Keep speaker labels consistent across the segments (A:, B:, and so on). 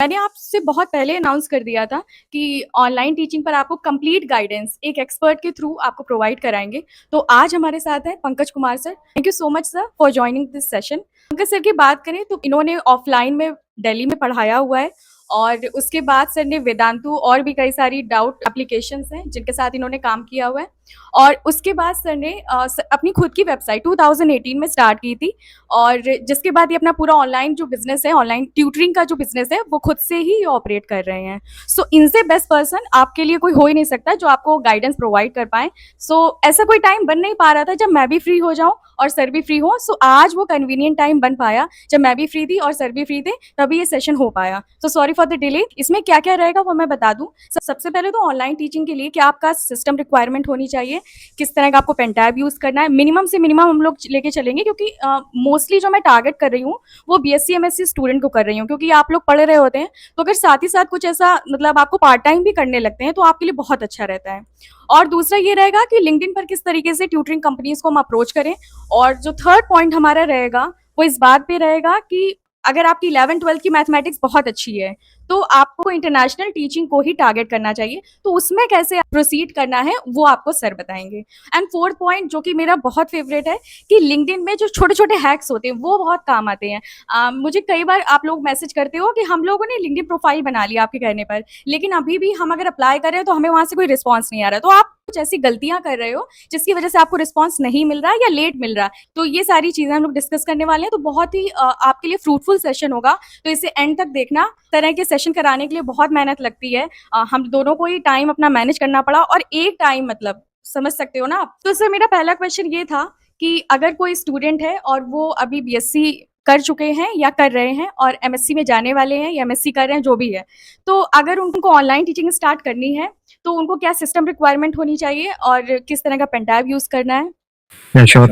A: मैंने आपसे बहुत पहले अनाउंस कर दिया था कि ऑनलाइन टीचिंग पर आपको कंप्लीट गाइडेंस एक एक्सपर्ट के थ्रू आपको प्रोवाइड कराएंगे। तो आज हमारे साथ हैं Pankaj Kumar sir. Thank you so much sir for joining this session. Pankaj sir की बात करें तो इन्होंने ऑफलाइन में दिल्ली में पढ़ाया हुआ है और उसके बाद सर ने वेदांतु और भी कई सारी डाउट एप्लीकेशंस हैं जिनके साथ इन्होंने काम किया हुआ है। और उसके बाद सर ने अपनी खुद की वेबसाइट 2018 में स्टार्ट की थी और जिसके बाद ये अपना पूरा ऑनलाइन जो बिजनेस है, ऑनलाइन ट्यूटरिंग का जो बिजनेस है, वो खुद से ही ऑपरेट कर रहे हैं। सो इनसे बेस्ट पर्सन आपके लिए कोई हो ही नहीं सकता जो आपको गाइडेंस प्रोवाइड कर पाए। सो ऐसा कोई टाइम बन नहीं पा रहा था जब मैं भी फ्री हो जाऊं और सर भी फ्री हो। सो आज वो कन्वीनियंट टाइम बन पाया जब मैं भी फ्री थी और सर भी फ्री थे, तभी ये सेशन हो पाया। So sorry for the delay. इसमें क्या क्या रहेगा वो मैं बता दूं। सबसे पहले तो ऑनलाइन टीचिंग के लिए क्या आपका सिस्टम रिक्वायरमेंट होनी चाहिए, किस तरह का आपको पेन टैब यूज करना है, मिनिमम से मिनिमम हम लोग लेके चलेंगे क्योंकि मोस्टली जो मैं टारगेट कर रही हूँ वो बीएससी एमएससी स्टूडेंट को कर रही हूँ, क्योंकि आप लोग पढ़ रहे होते हैं तो अगर साथ ही साथ कुछ ऐसा मतलब आपको पार्ट टाइम भी करने लगते हैं तो आपके लिए बहुत अच्छा रहता है। और दूसरा ये रहेगा कि लिंक्डइन पर किस तरीके से ट्यूटरिंग कंपनीज को हम अप्रोच करें। और जो थर्ड पॉइंट हमारा रहेगा वो इस बात पे रहेगा कि अगर आपकी 11th-12th की मैथमेटिक्स बहुत अच्छी है तो आपको इंटरनेशनल टीचिंग को ही टारगेट करना चाहिए। तो उसमें कैसे प्रोसीड करना है वो आपको सर बताएंगे। एंड फोर्थ पॉइंट जो कि मेरा बहुत फेवरेट है कि लिंक्डइन में जो छोटे छोटे हैक्स होते हैं वो बहुत काम आते हैं। मुझे कई बार आप लोग मैसेज करते हो कि हम लोगों ने लिंक्डइन प्रोफाइल बना लिया आपके कहने पर, लेकिन अभी भी हम अगर अप्लाई कर रहे हैं तो हमें वहां से कोई रिस्पॉन्स नहीं आ रहा। तो आप कुछ ऐसी गलतियां कर रहे हो जिसकी वजह से आपको रिस्पॉन्स नहीं मिल रहा है या लेट मिल रहा है। तो ये सारी चीजें हम लोग डिस्कस करने वाले हैं। तो बहुत ही आपके लिए फ्रूटफुल सेशन होगा, तो इसे एंड तक देखना। तरह के सेशन कराने के लिए बहुत मेहनत लगती है। हम दोनों को ही टाइम अपना मैनेज करना पड़ा और एक टाइम मतलब समझ सकते हो ना आप। तो सर मेरा पहला क्वेश्चन ये था कि अगर कोई स्टूडेंट है और वो अभी बीएससी कर चुके हैं या कर रहे हैं और एमएससी में जाने वाले हैं या एमएससी कर रहे हैं, जो भी है, तो अगर उनको ऑनलाइन टीचिंग स्टार्ट करनी है तो उनको क्या सिस्टम रिक्वायरमेंट होनी चाहिए और किस तरह का पेन टैब यूज करना है?
B: Sure.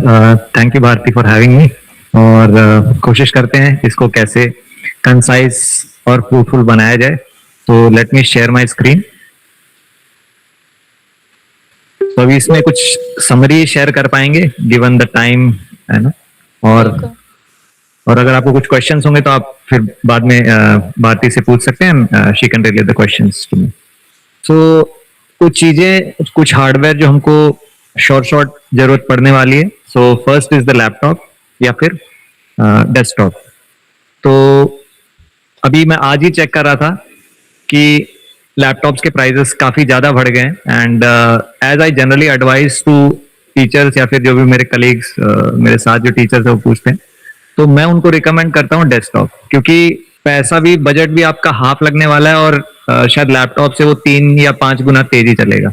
B: Thank you Bharti for having me. और कोशिश करते हैं इसको कैसे कंसाइज और फ्रूटफुल बनाया जाए। तो let me share my screen. तो अभी इसमें कुछ समरी शेयर कर पाएंगे गिवन द टाइम, है ना। और अगर आपको कुछ क्वेश्चंस होंगे तो आप फिर बाद में भारती से पूछ सकते हैं। She can relate the questions to me. So कुछ चीजें, कुछ हार्डवेयर जो हमको शॉर्ट जरूरत पड़ने वाली है। So first is the laptop या फिर डेस्कटॉप। तो अभी मैं आज ही चेक कर रहा था कि लैपटॉप्स के प्राइसेस काफी ज्यादा बढ़ गए हैं। And as I generally advise to teachers या फिर जो भी मेरे कलीग्स, मेरे साथ जो टीचर्स है वो पूछते हैं, तो मैं उनको रिकमेंड करता हूँ डेस्कटॉप, क्योंकि पैसा भी, बजट भी आपका हाफ लगने वाला है और शायद लैपटॉप से वो 3 या 5 गुना तेजी चलेगा।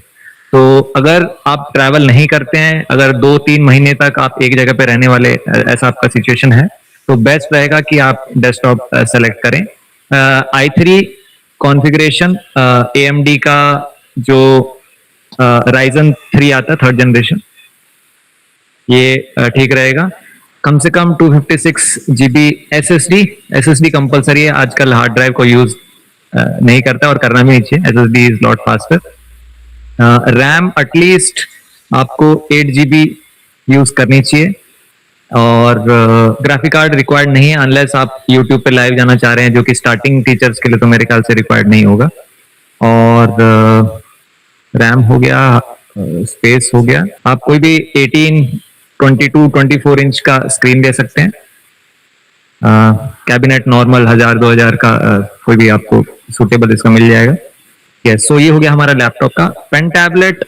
B: तो अगर आप ट्रैवल नहीं करते हैं, अगर 2-3 महीने तक आप एक जगह पे रहने वाले, ऐसा आपका सिचुएशन है, तो बेस्ट रहेगा कि आप डेस्कटॉप सेलेक्ट करें। i3 कॉन्फ़िगरेशन, AMD का जो Ryzen 3 आता है 3rd जनरेशन, ये ठीक रहेगा। कम से कम 256 GB SSD कंपलसरी है। आजकल हार्ड ड्राइव को यूज नहीं करता और करना भी नहीं चाहिए। SSD is lot faster. RAM at least आपको 8 GB यूज करनी चाहिए। और ग्राफिक कार्ड रिक्वायर्ड नहीं है अनलेस आप यूट्यूब पे लाइव जाना चाह रहे हैं, जो कि स्टार्टिंग टीचर्स के लिए तो मेरे ख्याल से रिक्वायर्ड नहीं होगा। और रैम हो गया, स्पेस हो गया। आप कोई भी 18, 22, 24 इंच का स्क्रीन ले सकते हैं। कैबिनेट नॉर्मल 1000-2000 का कोई भी आपको सूटेबल इसका मिल जाएगा। यस, सो ये हो गया हमारा लैपटॉप का। पेन टैबलेट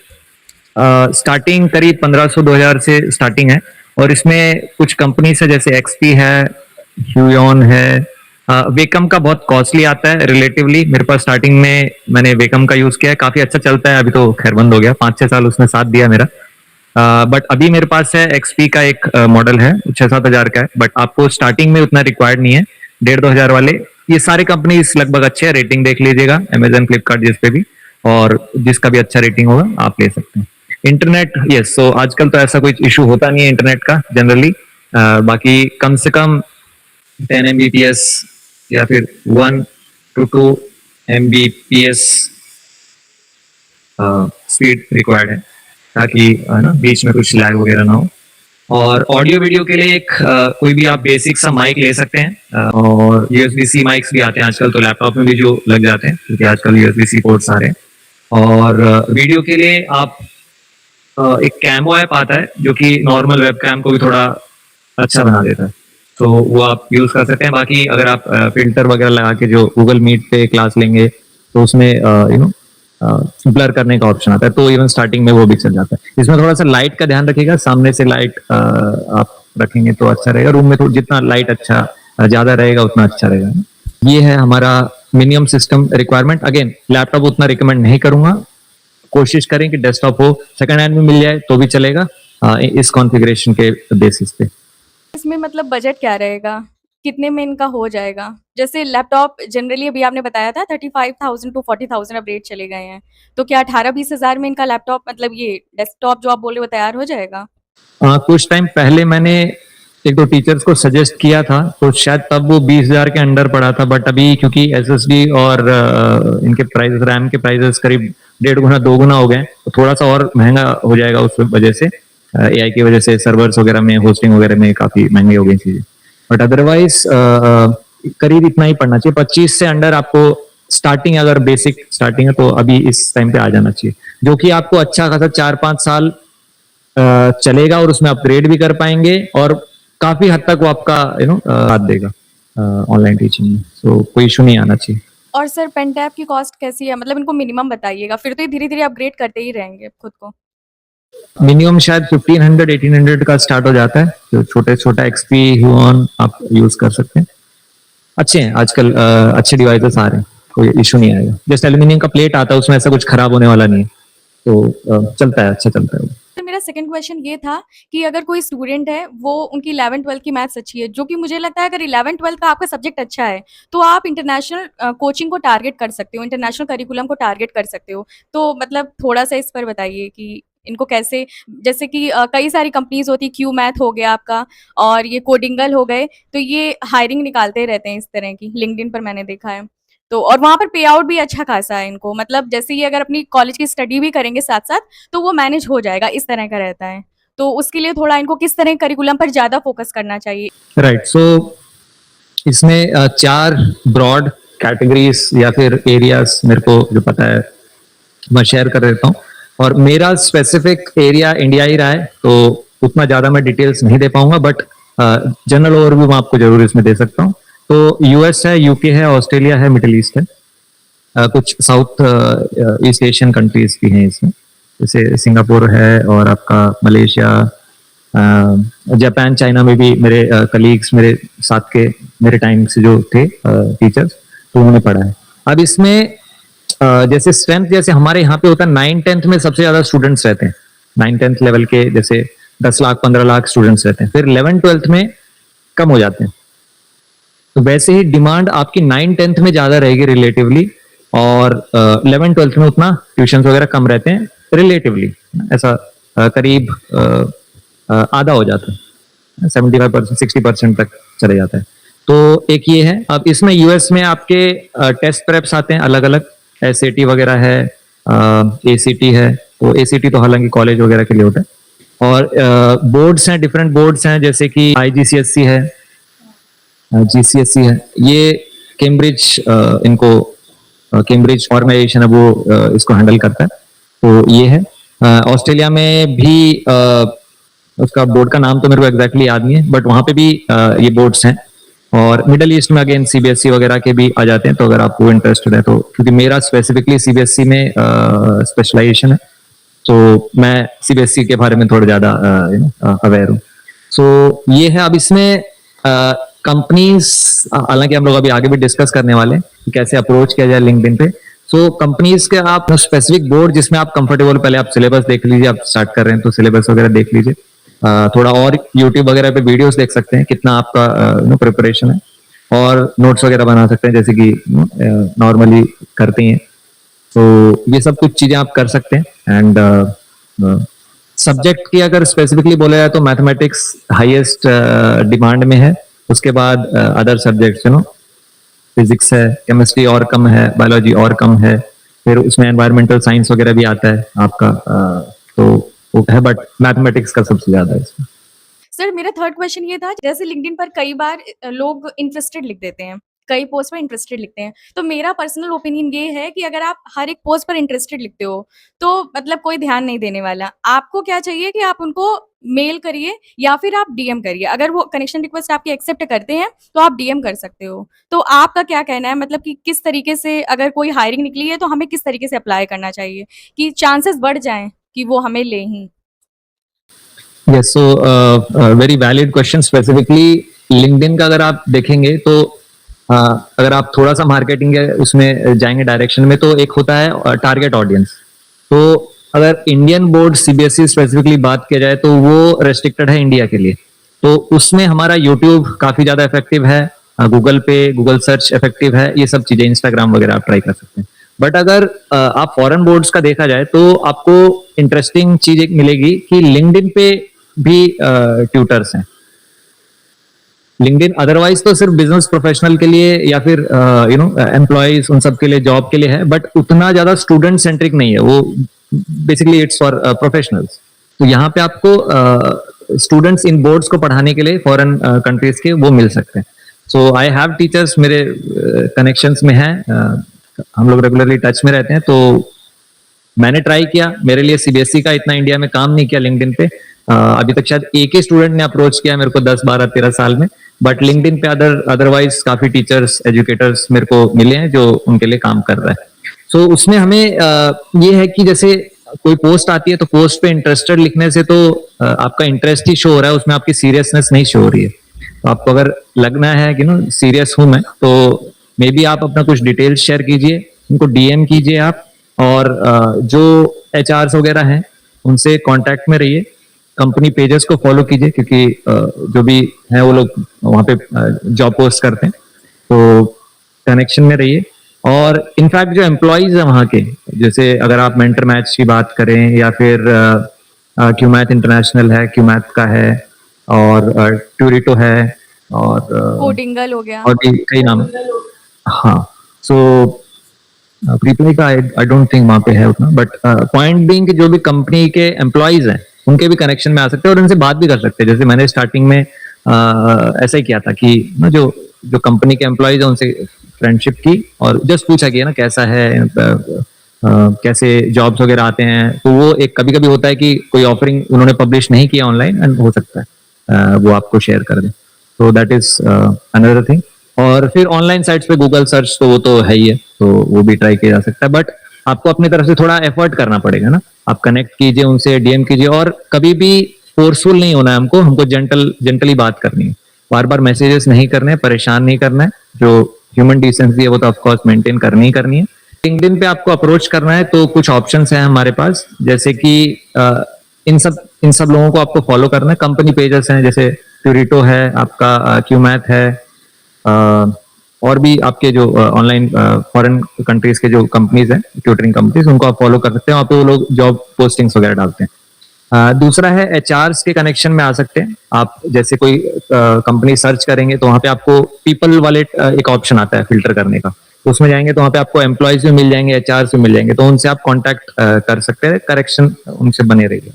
B: स्टार्टिंग करीब 1500-2000 से स्टार्टिंग है। और इसमें कुछ कंपनी से जैसे एक्सपी है, ह्यूयॉन है, वेकम का बहुत कॉस्टली आता है रिलेटिवली। मेरे पास स्टार्टिंग में मैंने वेकम का यूज किया है, काफी अच्छा चलता है। अभी तो खैर बंद हो गया, 5-6 साल उसने साथ दिया मेरा। बट अभी मेरे पास है एक्सपी का एक मॉडल है, 6-7 हजार का है। बट आपको स्टार्टिंग में उतना रिक्वायर्ड नहीं है, 1,500-2 हजार वाले। ये सारे कंपनी लगभग अच्छे हैं, रेटिंग देख लीजिएगा, अमेजन, फ्लिपकार्ट, जिस पे भी, और जिसका भी अच्छा रेटिंग होगा आप ले सकते हैं। इंटरनेट, यस, सो आजकल तो ऐसा कोई इशू होता नहीं है इंटरनेट का जनरली। बाकी कम से कम 10 Mbps या फिर 1 to 2 Mbps स्पीड रिक्वायर्ड है, ताकि ना बीच में कुछ लैग वगैरह ना हो। और ऑडियो वीडियो के लिए एक कोई भी आप बेसिक सा माइक ले सकते हैं, और USB-C माइक्स भी आते हैं आजकल, तो लैपटॉप में भी जो लग जाते हैं, क्योंकि आजकल USB-C पोर्ट्स आ रहे हैं। और वीडियो के लिए आप एक कैमो ऐप आता है जो कि नॉर्मल वेब कैम को भी थोड़ा अच्छा बना देता है, तो वो आप यूज कर सकते हैं। बाकी अगर आप फिल्टर वगैरह लगा के जो गूगल मीट पे क्लास लेंगे तो उसमें ब्लर करने का ऑप्शन आता है, तो इवन स्टार्टिंग में वो भी चल जाता है। इसमें थोड़ा सा लाइट का ध्यान रखिएगा, सामने से लाइट आप रखेंगे तो अच्छा रहेगा। रूम में जितना लाइट अच्छा ज्यादा रहेगा उतना अच्छा रहेगा। ये है हमारा minimum system requirement. Again laptop उतना रिकमेंड नहीं करूंगा, कोशिश करें कि डेस्कटॉप हो, सेकंड हैंड में मिल जाए तो भी चलेगा इस कॉन्फ़िगरेशन के बेसिस पे।
A: इसमें मतलब बजट क्या रहेगा? कितने में इनका हो जाएगा? जैसे लैपटॉप जनरली अभी आपने बताया था 35,000 टू 40,000 अब रेट चले गए हैं। तो क्या 18-20 हज़ार में इनका लैपटॉप मतलब ये डेस्कटॉप जो आप बोले वो तैयार हो जाएगा?
B: कुछ टाइम पहले मैंने एक दो टीचर्स को सजेस्ट किया था, तो शायद तब वो 20,000 के अंडर पड़ा था, बट अभी क्योंकि SSD और इनके प्राइस, रैम के प्राइसेस करीब 1.5 गुना 2 गुना हो गए, तो थोड़ा सा और महंगा हो जाएगा उस वजह से, AI की वजह से सर्वर्स वगैरह में, होस्टिंग वगैरह में काफी महंगी हो गई चीजें। बट अदरवाइज करीब इतना ही पड़ना चाहिए, 25 से अंडर आपको स्टार्टिंग, अगर बेसिक स्टार्टिंग है तो अभी इस टाइम पे आ जाना चाहिए, जो कि आपको अच्छा खासा 4-5 साल चलेगा और उसमें अपग्रेड भी कर पाएंगे, और काफी हद तक वो आपका साथ देगा ऑनलाइन टीचिंग में, तो कोई इशू नहीं आना चाहिए।
A: और सर पेन टैब की कॉस्ट कैसी है? मतलब इनको मिनिमम बताइएगा, फिर तो ये धीरे-धीरे अपग्रेड करते ही रहेंगे खुद को।
B: मिनिमम शायद 1500-1800 का स्टार्ट हो जाता है, जो छोटे छोटा XP ह्यूऑन आप यूज कर सकते हैं। अच्छे हैं आजकल, अच्छे डिवाइसेस आ रहे हैं, कोई इशू नहीं आएगा। जस्ट एल्यूमिनियम का प्लेट आता है, उसमें ऐसा कुछ खराब होने वाला नहीं है, तो चलता है, अच्छा चलता है।
A: तो मेरा सेकंड क्वेश्चन ये था कि अगर कोई स्टूडेंट है, वो उनकी 11th-12th की मैथ्स अच्छी है, जो कि मुझे लगता है अगर 11th-12th का आपका सब्जेक्ट अच्छा है, तो आप इंटरनेशनल कोचिंग को टारगेट कर सकते हो, इंटरनेशनल करिकुलम को टारगेट कर सकते हो। तो मतलब थोड़ा-सा इस पर बताइए कि इनको कैसे, जैसे कि कई सारी कंपनीज़ होती हैं, क्यू मैथ हो गया आपका और ये कोडिंगल हो गए, तो ये हायरिंग निकालते रहते हैं इस तरह की, लिंक्डइन पर मैंने देखा है। तो और वहाँ पर पे आउट भी अच्छा खासा है इनको, मतलब जैसे ये अगर अपनी कॉलेज की स्टडी भी करेंगे साथ-साथ, तो वो मैनेज हो जाएगा, इस तरह का रहता है। तो उसके लिए थोड़ा इनको किस तरह करिकुलम पर ज़्यादा फोकस करना चाहिए?
B: राइट, सो इसमें 4 ब्रॉड कैटेगरीज या फिर एरियाज मेरे को जो पता है मैं शेयर कर देता हूँ, और मेरा स्पेसिफिक एरिया इंडिया ही रहा है, तो उतना ज्यादा मैं डिटेल्स नहीं दे पाऊंगा, बट जनरल ओवरव्यू मैं आपको जरूर इसमें दे सकता हूँ। तो US है, UK है, ऑस्ट्रेलिया है, मिडिल ईस्ट है, कुछ साउथ ईस्ट एशियन कंट्रीज भी हैं इसमें, जैसे सिंगापुर है, और आपका मलेशिया, जापान, चाइना में भी मेरे कलीग्स, मेरे साथ के मेरे टाइम से जो थे टीचर्स, तो उन्होंने पढ़ा है। अब इसमें जैसे स्ट्रेंथ, जैसे हमारे यहाँ पे होता है 9th-10th में सबसे ज्यादा स्टूडेंट्स रहते हैं, 9th-10th लेवल के जैसे 10 लाख 15 लाख स्टूडेंट्स रहते हैं, फिर 11th-12th में कम हो जाते हैं। तो वैसे ही डिमांड आपकी 9th-10th में ज्यादा रहेगी रिलेटिवली, और 11th-12th में उतना ट्यूशन वगैरह कम रहते हैं रिलेटिवली, ऐसा करीब आधा हो जाता है, 75% 60% तक चले जाता है। तो एक ये है। अब इसमें US में आपके टेस्ट प्रेप्स आते हैं अलग अलग, SAT वगैरह है, ACT है, तो ACT तो हालांकि कॉलेज वगैरह के लिए होता है, और बोर्ड्स हैं, डिफरेंट बोर्ड्स हैं, जैसे कि IGCSE है, GCSE है, ये कैम्ब्रिज, इनको कैम्ब्रिज ऑर्गेनाइजेशन है वो इसको हैंडल करता है, तो ये है। ऑस्ट्रेलिया में भी उसका बोर्ड का नाम तो मेरे को एग्जैक्टली याद नहीं है, बट वहां पे भी ये बोर्ड्स हैं, और मिडिल ईस्ट में अगेन CBSE वगैरह के भी आ जाते हैं, तो अगर आपको इंटरेस्टेड है तो, क्योंकि मेरा स्पेसिफिकली CBSE में स्पेशलाइजेशन है, तो मैं CBSE के बारे में थोड़ा ज्यादा अवेयर हूँ। सो ये है। अब इसमें कंपनीज, हालांकि हम लोग अभी आगे भी डिस्कस करने वाले हैं कि कैसे अप्रोच किया जाए लिंक्डइन पे। सो कंपनीज के आप स्पेसिफिक बोर्ड जिसमें आप कंफर्टेबल, पहले आप सिलेबस देख लीजिए, आप स्टार्ट कर रहे हैं तो सिलेबस वगैरह देख लीजिए, थोड़ा और यूट्यूब वगैरह पे वीडियोस देख सकते हैं कितना आपका प्रिपरेशन है, और नोट्स वगैरह बना सकते हैं जैसे कि नॉर्मली करते हैं, तो ये सब कुछ चीजें आप कर सकते हैं। एंड सब्जेक्ट की अगर स्पेसिफिकली बोला जाए तो मैथमेटिक्स हाईएस्ट डिमांड में है, उसके बाद अदर सब्जेक्ट्स फिजिक्स है, केमिस्ट्री और कम है, बायोलॉजी और कम है, फिर उसमें एनवायरमेंटल साइंस वगैरह भी आता है आपका, तो वो है, बट मैथमेटिक्स का सबसे ज्यादा है इसमें।
A: सर मेरा थर्ड क्वेश्चन ये था, जैसे लिंक्डइन पर कई बार लोग इंटरेस्टेड लिख देते हैं, कई पोस्ट पर इंटरेस्टेड लिखते हैं। तो मेरा पर्सनल ओपिनियन ये है कि अगर आप हर एक पोस्ट पर इंटरेस्टेड लिखते हो, तो मतलब कोई ध्यान नहीं देने वाला। आपको क्या चाहिए कि आप उनको मेल करिए या फिर आप डीएम करिए। अगर वो कनेक्शन रिक्वेस्ट आपकी एक्सेप्ट करते हैं, तो आप डीएम कर सकते हो। तो आपका क्या कहना है, मतलब कि किस तरीके से अगर कोई हायरिंग निकली है, तो हमें किस तरीके से अप्लाई करना चाहिए कि चांसेस बढ़ जाएँ कि वो हमें लें ही?
B: Yes, so very valid question. Specifically LinkedIn का अगर आप देखेंगे तो अगर आप थोड़ा सा मार्केटिंग के उसमें जाएंगे डायरेक्शन में, तो एक होता है टारगेट ऑडियंस। तो अगर इंडियन बोर्ड सीबीएसई स्पेसिफिकली बात किया जाए तो वो रेस्ट्रिक्टेड है इंडिया के लिए। तो उसमें हमारा यूट्यूब काफी ज्यादा इफेक्टिव है, गूगल पे गूगल सर्च इफेक्टिव है, ये सब चीजें, इंस्टाग्राम वगैरह आप ट्राई कर सकते हैं। बट अगर आप फॉरेन बोर्ड्स का देखा जाए तो आपको इंटरेस्टिंग चीज एक मिलेगी कि लिंक्डइन पे भी ट्यूटर्स हैं। लिंक्डइन अदरवाइज तो सिर्फ बिजनेस प्रोफेशनल के लिए या फिर एम्प्लॉयज उन सब के लिए, जॉब के लिए है, बट उतना ज्यादा स्टूडेंट सेंट्रिक नहीं है वो। Basically it's for professionals. तो यहाँ पे आपको स्टूडेंट्स इन बोर्ड्स को पढ़ाने के लिए फॉरेन कंट्रीज के वो मिल सकते हैं। सो आई हैव टीचर्स मेरे कनेक्शंस में हैं, हम लोग रेगुलरली टच में रहते हैं। तो मैंने ट्राई किया, मेरे लिए सीबीएसई का इतना इंडिया में काम नहीं किया लिंक्डइन पे। अभी तक शायद एक ही स्टूडेंट ने अप्रोच किया मेरे को 10 12 13 साल में। बट लिंक्डइन पे अदरवाइज काफी टीचर्स एजुकेटर्स मेरे को मिले हैं जो उनके लिए काम कर रहा है। सो उसमें हमें ये है कि जैसे कोई पोस्ट आती है तो पोस्ट पे इंटरेस्टेड लिखने से तो आपका इंटरेस्ट ही शो हो रहा है, उसमें आपकी सीरियसनेस नहीं शो हो रही है। तो आपको अगर लगना है कि सीरियस हूं मैं, तो मे बी आप अपना कुछ डिटेल्स शेयर कीजिए, उनको डीएम कीजिए आप। और जो एचआरस वगैरह हैं उनसे कांटेक्ट में रहिए, कंपनी पेजेस को फॉलो कीजिए, क्योंकि जो भी है वो लोग वहाँ पे जॉब पोस्ट करते हैं। तो कनेक्शन में रहिए। और इनफैक्ट जो एम्प्लॉयज है वहाँ के, जैसे अगर आप मेंटर मैच की बात करें या फिर क्यूमैथ इंटरनेशनल है, क्यूमैथ का है, और ट्यूरिटो है, और
A: कोडिंगल हो गया।
B: और भी कई नाम है। हाँ, सो प्रीप्लाई का आई डोंट थिंक वहां पे है उतना, बट पॉइंट बीइंग कि जो भी कंपनी के एम्प्लॉयज हैं उनके भी कनेक्शन में आ सकते हैं और उनसे बात भी कर सकते हैं। जैसे मैंने स्टार्टिंग में ऐसा ही किया था कि जो कंपनी के एम्प्लॉयज हैं उनसे फ्रेंडशिप की और जस्ट पूछा कि ना कैसा है, कैसे जॉब्स वगैरह आते हैं। तो वो एक कभी कभी होता है कि कोई ऑफरिंग उन्होंने पब्लिश नहीं किया ऑनलाइन, एंड हो सकता है वो आपको शेयर कर दें। तो दैट इज अनदर थिंग। और फिर ऑनलाइन साइट्स पे गूगल सर्च तो वो तो है ही है, तो वो भी ट्राई किया जा सकता है। बट आपको अपनी तरफ से थोड़ा एफर्ट करना पड़ेगा ना। आप कनेक्ट कीजिए उनसे, डीएम कीजिए, और कभी भी फोर्सफुल नहीं होना है हमको जेंटली बात करनी है। बार बार मैसेजेस नहीं करने, परेशान नहीं करना है। जो ह्यूमन डिसेंसी है वो तो ऑफकोर्स मेंटेन करनी ही करनी है। लिंक्डइन पे आपको अप्रोच करना है तो कुछ ऑप्शंस हैं हमारे पास, जैसे कि इन सब लोगों को आपको फॉलो करना है। कंपनी पेजेस हैं, जैसे ट्यूरिटो है आपका, क्यूमैथ है, और भी आपके जो ऑनलाइन फॉरेन कंट्रीज के जो कंपनीज हैं, ट्यूटरिंग कंपनीज, उनको आप फॉलो कर सकते हैं। वहाँ पे वो लोग जॉब पोस्टिंग्स वगैरह डालते हैं। दूसरा है एचआरस के कनेक्शन में आ सकते हैं आप। जैसे कोई कंपनी सर्च करेंगे तो वहाँ पे आपको पीपल वाले एक ऑप्शन आता है फिल्टर करने का, तो उसमें जाएंगे तो वहाँ पे आपको एम्प्लॉयज भी मिल जाएंगे, एचआरस भी मिल जाएंगे, तो उनसे आप कॉन्टैक्ट कर सकते हैं, करेक्शन उनसे बने रहिए।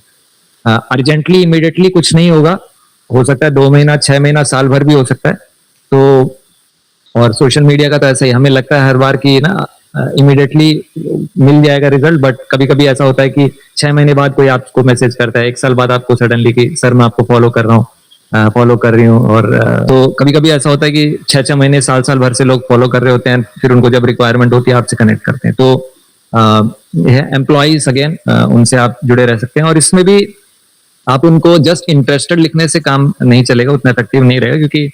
B: अर्जेंटली इमीडिएटली कुछ नहीं होगा, हो सकता है 2 महीना 6 महीना साल भर भी हो सकता है। तो और सोशल मीडिया का तो ऐसा ही, हमें लगता है हर बार कि ना इमीडिएटली मिल जाएगा रिजल्ट, बट कभी कभी ऐसा होता है कि 6 महीने बाद कोई आपको मैसेज करता है, 1 साल बाद आपको सडनली कि सर मैं आपको फॉलो कर रहा हूँ, फॉलो कर रही हूँ। और तो कभी कभी ऐसा होता है कि 6 महीने साल भर से लोग फॉलो कर रहे होते हैं, फिर उनको जब रिक्वायरमेंट होती है आपसे कनेक्ट करते हैं। तो यह एम्प्लॉयज अगेन, उनसे आप जुड़े रह सकते हैं। और इसमें भी आप उनको जस्ट इंटरेस्टेड लिखने से काम नहीं चलेगा, उतना इफेक्टिव नहीं रहेगा, क्योंकि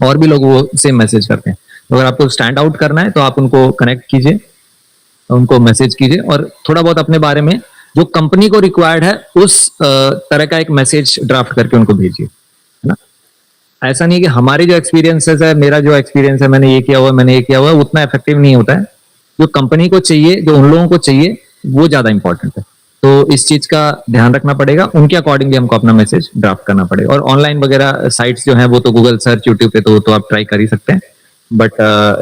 B: और भी लोग वो सेम मैसेज करते हैं। तो अगर आपको स्टैंड आउट करना है तो आप उनको कनेक्ट कीजिए, उनको मैसेज कीजिए, और थोड़ा बहुत अपने बारे में जो कंपनी को रिक्वायर्ड है उस तरह का एक मैसेज ड्राफ्ट करके उनको भेजिए, है ना। ऐसा नहीं है कि हमारे जो एक्सपीरियंसेस है, मेरा जो एक्सपीरियंस है, मैंने ये किया हुआ, मैंने ये किया हुआ, उतना इफेक्टिव नहीं होता है। जो कंपनी को चाहिए, जो उन लोगों को चाहिए, वो ज्यादा इंपॉर्टेंट है। तो इस चीज का ध्यान रखना पड़ेगा, उनके अकॉर्डिंगली हमको अपना मैसेज ड्राफ्ट करना पड़ेगा। और ऑनलाइन वगैरह साइट्स जो हैं वो तो गूगल सर्च, यूट्यूब पे तो आप ट्राई कर ही सकते हैं, बट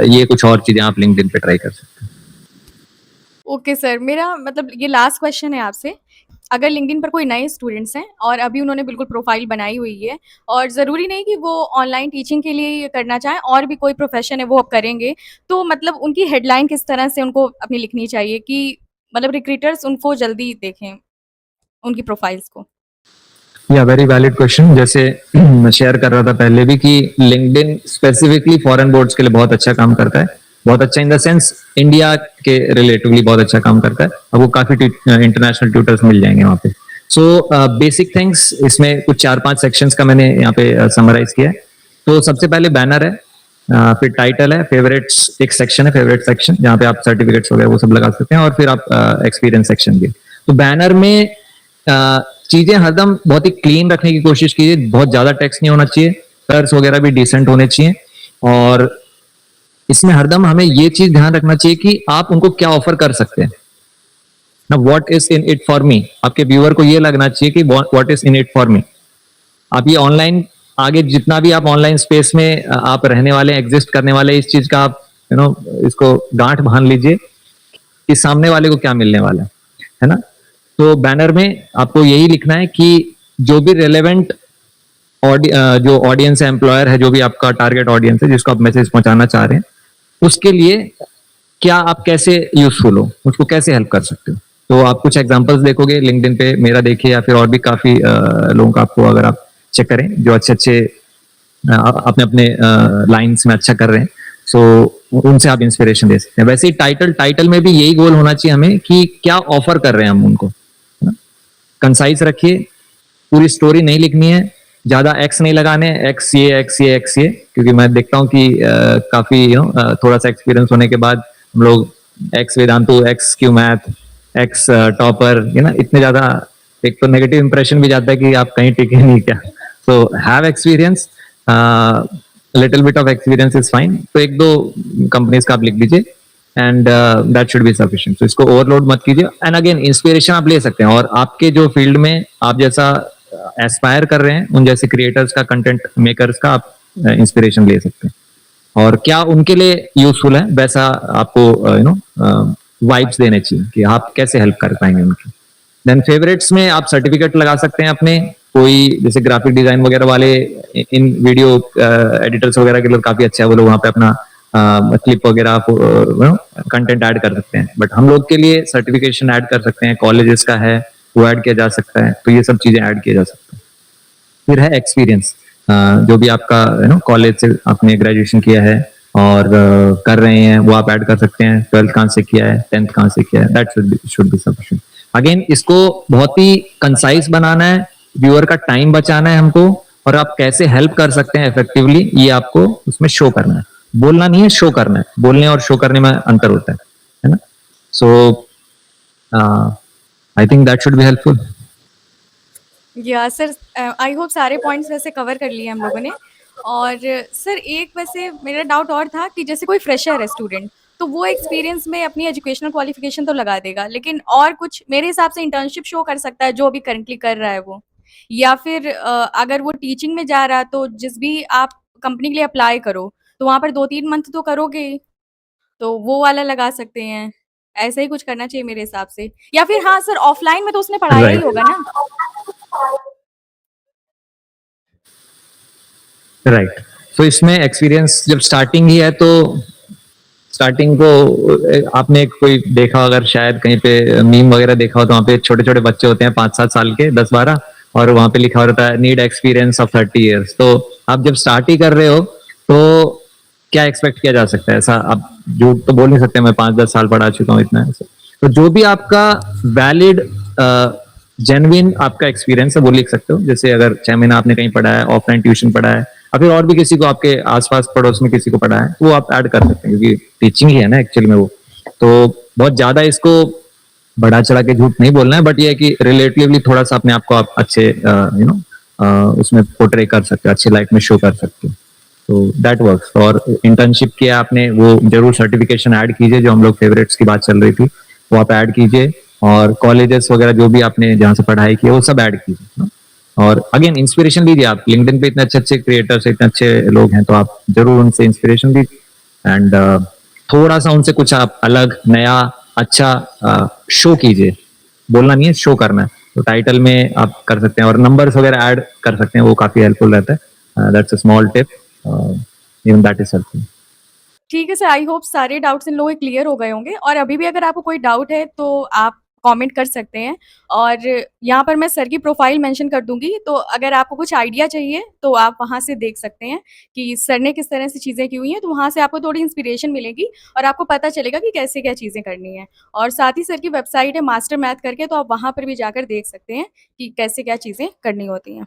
B: ये कुछ और चीजें आप लिंक्डइन पे ट्राई कर सकते हैं।
A: ओके सर, मेरा मतलब ये लास्ट क्वेश्चन है आपसे अगर लिंक्डइन पर कोई नए स्टूडेंट्स हैं और अभी उन्होंने बिल्कुल प्रोफाइल बनाई हुई है और ज़रूरी नहीं कि वो ऑनलाइन टीचिंग के लिए ये करना चाहें, और भी कोई प्रोफेशन है वो अब करेंगे, तो मतलब उनकी हेडलाइन किस तरह से उनको अपनी लिखनी चाहिए कि मतलब रिक्रूटर्स उनको जल्दी देखें, उनकी प्रोफाइल्स को?
B: या वेरी वैलिड क्वेश्चन। जैसे मैं शेयर कर रहा था पहले भी कि लिंक्डइन स्पेसिफिकली फॉरेन बोर्ड्स के लिए बहुत अच्छा काम करता है, बहुत अच्छा इन द सेंस इंडिया के रिलेटिवली बहुत अच्छा काम करता है। अब वो काफी इंटरनेशनल ट्यूटर्स मिल जाएंगे वहाँ पे। सो बेसिक थिंग्स, इसमें कुछ 4-5 सेक्शंस का मैंने यहाँ पे समराइज किया है। तो सबसे पहले बैनर है, फिर टाइटल है, फेवरेट्स एक सेक्शन है, फेवरेट सेक्शन, जहाँ पे आप सर्टिफिकेट्स वगैरह वो सब लगा सकते हैं, और फिर आप एक्सपीरियंस सेक्शन भी। तो बैनर में चीजें हरदम बहुत ही क्लीन रखने की कोशिश कीजिए, बहुत ज्यादा टेक्स्ट नहीं होना चाहिए, कलर्स वगैरह भी डिसेंट होने चाहिए। और इसमें हरदम हमें ये चीज ध्यान रखना चाहिए कि आप उनको क्या ऑफर कर सकते हैं ना, what is in it for me. आपके व्यूअर को ये लगना चाहिए कि what is in it for me. आप ये ऑनलाइन आगे जितना भी आप ऑनलाइन स्पेस में आप रहने वाले, एग्जिस्ट करने वाले, इस चीज का आप इसको गांठ बांध लीजिए कि सामने वाले को क्या मिलने वाला है ना। तो बैनर में आपको यही लिखना है कि जो भी रेलेवेंट जो ऑडियंस है, एम्प्लॉयर है, जो भी आपका टारगेट ऑडियंस है जिसको आप मैसेज पहुंचाना चाह रहे हैं, उसके लिए क्या आप कैसे यूजफुल हो, उसको कैसे हेल्प कर सकते हो। तो आप कुछ एग्जांपल्स देखोगे लिंक्डइन पे, मेरा देखिए या फिर और भी काफी लोगों का, आपको अगर आप चेक करें जो अच्छे अच्छे अपने अपने लाइंस में अच्छा कर रहे हैं, सो उनसे आप इंस्पिरेशन दे सकते हैं। वैसे ही टाइटल में भी यही गोल होना चाहिए हमें कि क्या ऑफर कर रहे हैं हम उनको, कंसाइज रखिए, पूरी स्टोरी नहीं लिखनी है, ज्यादा एक्स नहीं लगाने, एक्स ये, क्योंकि मैं देखता हूँ कि काफी थोड़ा सा एक्सपीरियंस होने के बाद हम लोग x Vedantu, x Q math, x topper, इतने ज्यादा, एक तो नेगेटिव इंप्रेशन भी जाता है कि आप कहीं टिके नहीं क्या। So have experience, little bit of experience is fine. तो एक दो कंपनीज का आप लिख दीजिए and that should be sufficient. तो इसको ओवरलोड मत कीजिए। एंड अगेन इंस्पिरेशन आप ले सकते हैं, और आपके जो फील्ड में आप जैसा एस्पायर कर रहे हैं उन जैसे क्रिएटर्स का, कंटेंट मेकर्स का आप इंस्पिरेशन ले सकते हैं, और क्या उनके लिए यूजफुल है वैसा आपको वाइब्स देने चाहिए कि आप कैसे हेल्प कर पाएंगे उनकी। देन फेवरेट्स में आप सर्टिफिकेट लगा सकते हैं अपने, कोई जैसे ग्राफिक डिजाइन वगैरह वाले, इन वीडियो एडिटर्स वगैरह के लिए काफी अच्छा है, वो लोग वहां पे अपना क्लिप वगैरह कंटेंट ऐड कर सकते हैं। बट हम लोग के लिए सर्टिफिकेशन ऐड कर सकते हैं, कॉलेजेस का है वो ऐड किया जा सकता है, तो ये सब चीजें ऐड किया जा सकता है। फिर है एक्सपीरियंस, जो भी आपका कॉलेज से आपने ग्रेजुएशन किया है और कर रहे हैं वो आप ऐड कर सकते हैं। 12th कहाँ से किया है, 10th कहाँ से किया है, that should be sufficient. Again इसको बहुत ही कंसाइज बनाना है, व्यूअर का टाइम बचाना है हमको, और आप कैसे हेल्प कर सकते हैं इफेक्टिवली ये आपको उसमें शो करना है। बोलना नहीं है, शो करना है। बोलने और शो करने में अंतर होता है ना। So I think that should be helpful.
A: Yeah sir, I hope सारे पॉइंट्स वैसे कवर कर लिए हम लोगों ने। और सर एक वैसे मेरा डाउट और था कि जैसे कोई फ्रेशर है स्टूडेंट, तो वो एक्सपीरियंस में अपनी एजुकेशनल क्वालिफिकेशन तो लगा देगा, लेकिन और कुछ मेरे हिसाब से इंटर्नशिप शो कर सकता है जो अभी करंटली कर रहा है वो, या फिर अगर वो टीचिंग में जा रहा है तो जिस भी आप कंपनी के लिए अप्लाई करो तो वहाँ पर 2-3 मंथ तो करोगे ही, तो वो वाला लगा सकते हैं। ऐसा ही कुछ करना चाहिए मेरे हिसाब से, या फिर हाँ सर, ऑफलाइन में तो उसने पढ़ाया ही
B: राइट,
A: होगा ना।
B: राइट। सो इसमें एक्सपीरियंस जब स्टार्टिंग ही है, तो स्टार्टिंग को आपने कोई देखा, अगर शायद कहीं पे मीम वगैरह देखा हो, तो वहाँ पे छोटे छोटे बच्चे होते हैं 5-7 साल के, 10-12, और वहाँ पे लिखा होता है नीड एक्सपीरियंस ऑफ 30 ईयर्स। तो आप जब स्टार्ट ही कर रहे हो तो क्या एक्सपेक्ट किया जा सकता है? ऐसा आप झूठ तो बोल नहीं सकते मैं 5-10 साल पढ़ा चुका हूँ इतना। तो जो भी आपका वैलिड जेन्युइन आपका एक्सपीरियंस है वो लिख सकते हो। जैसे अगर 6 महीना आपने कहीं पढ़ा है, ऑफलाइन ट्यूशन पढ़ा है, या फिर और भी किसी को आपके आसपास पड़ोस में किसी को पढ़ा है, वो आप ऐड कर सकते हैं, क्योंकि टीचिंग ही है ना एक्चुअली में वो। तो बहुत ज्यादा इसको बढ़ा चढ़ा के झूठ नहीं बोलना है, बट ये है कि रिलेटिवली थोड़ा सा अपने आप को आप अच्छे उसमें पोर्ट्रे कर सकते हो, अच्छे लाइफ में शो कर सकते हो। तो दैट वर्क्स। और इंटर्नशिप किया आपने, वो जरूर सर्टिफिकेशन ऐड कीजिए, जो हम लोग फेवरेट्स की बात चल रही थी वो आप ऐड कीजिए, और कॉलेजेस वगैरह जो भी आपने जहाँ से पढ़ाई की है वो सब ऐड कीजिए। और अगेन इंस्पिरेशन लीजिए, आप लिंक्डइन पे इतने अच्छे अच्छे क्रिएटर्स, इतने अच्छे लोग हैं, तो आप जरूर उनसे इंस्पिरेशन लीजिए, एंड थोड़ा सा उनसे कुछ आप अलग, नया, अच्छा शो कीजिए। बोलना नहीं है, शो करना है। तो टाइटल में आप कर सकते हैं और नंबर्स वगैरह ऐड कर सकते हैं, वो काफी हेल्पफुल रहता है. That's a small tip, even that is helpful.
A: ठीक है सर, आई होप सारे डाउट्स इन लोगों के क्लियर हो गए होंगे और अभी भी अगर आपको कोई डाउट है तो आप कमेंट कर सकते हैं और यहाँ पर मैं सर की प्रोफाइल मेंशन कर दूंगी, तो अगर आपको कुछ आइडिया चाहिए तो आप वहाँ से देख सकते हैं कि सर ने किस तरह से चीज़ें की हुई हैं, तो वहाँ से आपको थोड़ी इंस्पिरेशन मिलेगी और आपको पता चलेगा कि कैसे क्या चीज़ें करनी है। और साथ ही सर की वेबसाइट है मास्टर मैथ करके, तो आप वहाँ पर भी जाकर देख सकते हैं कि कैसे क्या चीज़ें करनी होती हैं।